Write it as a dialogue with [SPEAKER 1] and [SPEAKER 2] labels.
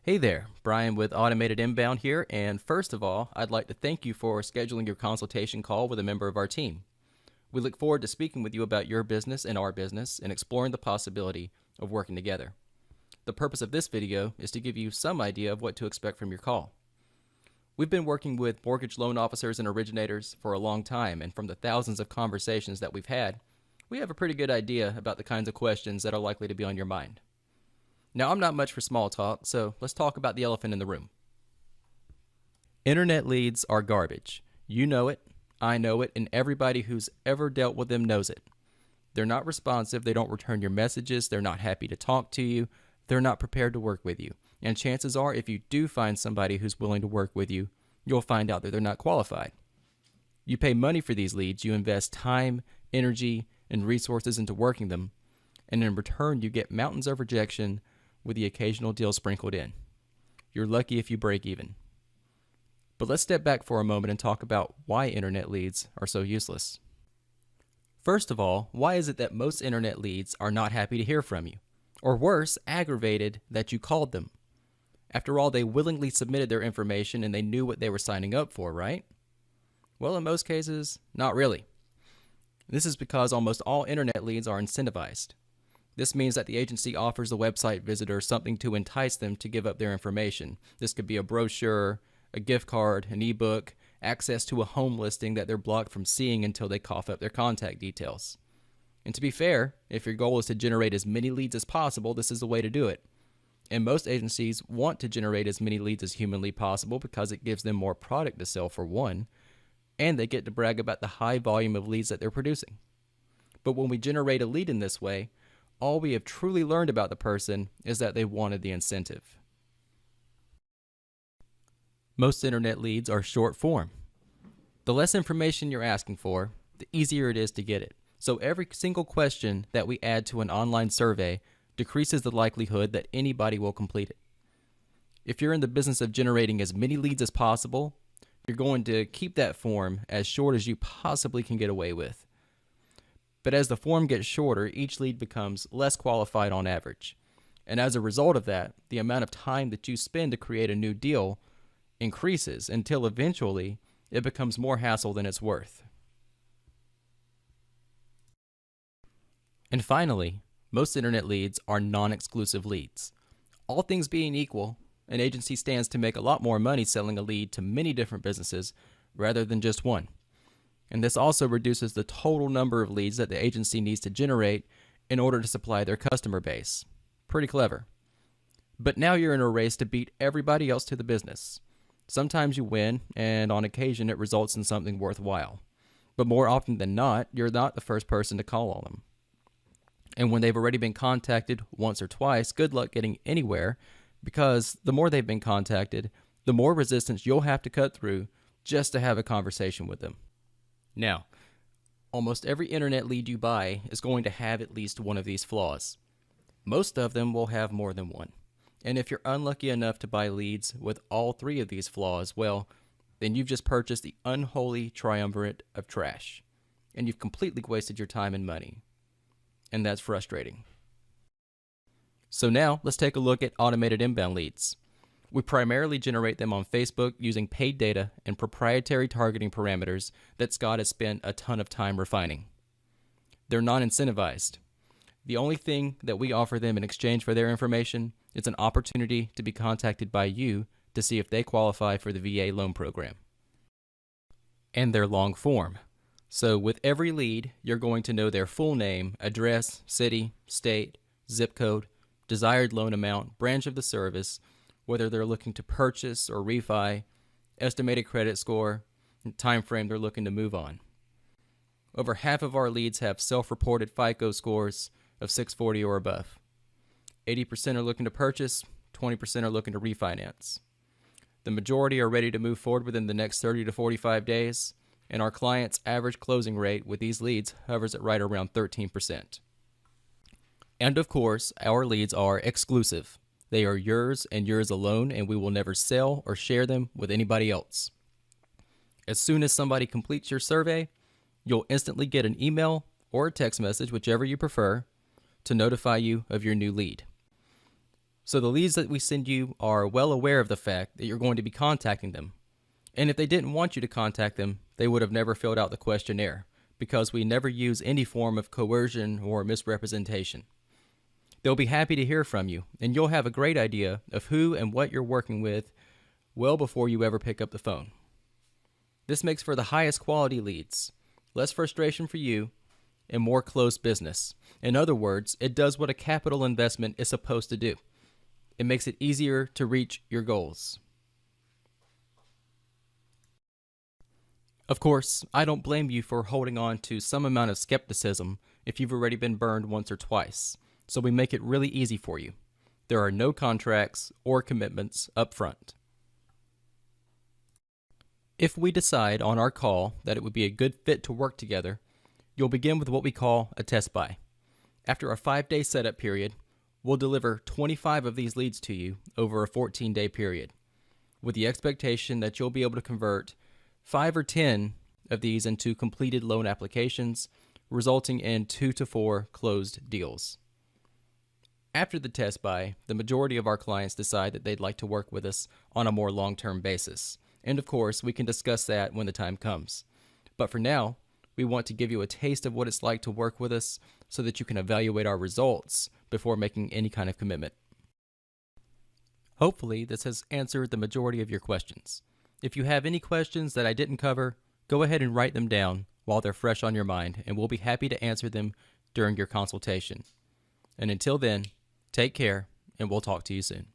[SPEAKER 1] Hey there, Brian with Automated Inbound here, and first of all, I'd like to thank you for scheduling your consultation call with a member of our team. We look forward to speaking with you about your business and our business and exploring the possibility of working together. The purpose of this video is to give you some idea of what to expect from your call. We've been working with mortgage loan officers and originators for a long time, and from the thousands of conversations that we've had, we have a pretty good idea about the kinds of questions that are likely to be on your mind. Now, I'm not much for small talk, so let's talk about the elephant in the room. Internet leads are garbage. You know it, I know it, and everybody who's ever dealt with them knows it. They're not responsive, they don't return your messages, they're not happy to talk to you, they're not prepared to work with you. And chances are, if you do find somebody who's willing to work with you, you'll find out that they're not qualified. You pay money for these leads, you invest time, energy, and resources into working them, and in return you get mountains of rejection with the occasional deal sprinkled in. You're lucky if you break even. But let's step back for a moment and talk about why internet leads are so useless. First of all, why is it that most internet leads are not happy to hear from you? Or worse, aggravated that you called them? After all, they willingly submitted their information and they knew what they were signing up for, right? Well, in most cases, not really. This is because almost all internet leads are incentivized. This means that the agency offers the website visitor something to entice them to give up their information. This could be a brochure, a gift card, an ebook, access to a home listing that they're blocked from seeing until they cough up their contact details. And to be fair, if your goal is to generate as many leads as possible, this is the way to do it. And most agencies want to generate as many leads as humanly possible because it gives them more product to sell, for one, and they get to brag about the high volume of leads that they're producing. But when we generate a lead in this way, all we have truly learned about the person is that they wanted the incentive. Most internet leads are short form. The less information you're asking for, the easier it is to get it. So every single question that we add to an online survey decreases the likelihood that anybody will complete it. If you're in the business of generating as many leads as possible, you're going to keep that form as short as you possibly can get away with. But as the form gets shorter, each lead becomes less qualified on average. And as a result of that, the amount of time that you spend to create a new deal increases until eventually it becomes more hassle than it's worth. And finally, most internet leads are non-exclusive leads. All things being equal, an agency stands to make a lot more money selling a lead to many different businesses rather than just one. And this also reduces the total number of leads that the agency needs to generate in order to supply their customer base. Pretty clever. But now you're in a race to beat everybody else to the business. Sometimes you win, and on occasion it results in something worthwhile. But more often than not, you're not the first person to call on them. And when they've already been contacted once or twice, good luck getting anywhere, because the more they've been contacted, the more resistance you'll have to cut through just to have a conversation with them. Now, almost every internet lead you buy is going to have at least one of these flaws. Most of them will have more than one. And if you're unlucky enough to buy leads with all three of these flaws, well, then you've just purchased the unholy triumvirate of trash. And you've completely wasted your time and money. And that's frustrating. So now, let's take a look at automated inbound leads. We primarily generate them on Facebook using paid data and proprietary targeting parameters that Scott has spent a ton of time refining. They're non-incentivized. The only thing that we offer them in exchange for their information is an opportunity to be contacted by you to see if they qualify for the VA loan program. And they're long form. So with every lead, you're going to know their full name, address, city, state, zip code, desired loan amount, branch of the service, whether they're looking to purchase or refi, estimated credit score, and time frame they're looking to move on. Over half of our leads have self-reported FICO scores of 640 or above. 80% are looking to purchase, 20% are looking to refinance. The majority are ready to move forward within the next 30 to 45 days, and our clients' average closing rate with these leads hovers at right around 13%. And of course, our leads are exclusive. They are yours and yours alone, and we will never sell or share them with anybody else. As soon as somebody completes your survey, you'll instantly get an email or a text message, whichever you prefer, to notify you of your new lead. So the leads that we send you are well aware of the fact that you're going to be contacting them. And if they didn't want you to contact them, they would have never filled out the questionnaire, because we never use any form of coercion or misrepresentation. They'll be happy to hear from you, and you'll have a great idea of who and what you're working with well before you ever pick up the phone. This makes for the highest quality leads, less frustration for you, and more closed business. In other words, it does what a capital investment is supposed to do. It makes it easier to reach your goals. Of course, I don't blame you for holding on to some amount of skepticism if you've already been burned once or twice, so we make it really easy for you. There are no contracts or commitments up front. If we decide on our call that it would be a good fit to work together, you'll begin with what we call a test buy. After a 5-day setup period, we'll deliver 25 of these leads to you over a 14-day period, with the expectation that you'll be able to convert 5 or 10 of these into completed loan applications, resulting in 2 to 4 closed deals. After the test buy, the majority of our clients decide that they'd like to work with us on a more long-term basis. And of course, we can discuss that when the time comes. But for now, we want to give you a taste of what it's like to work with us so that you can evaluate our results before making any kind of commitment. Hopefully, this has answered the majority of your questions. If you have any questions that I didn't cover, go ahead and write them down while they're fresh on your mind, and we'll be happy to answer them during your consultation. And until then, take care, and we'll talk to you soon.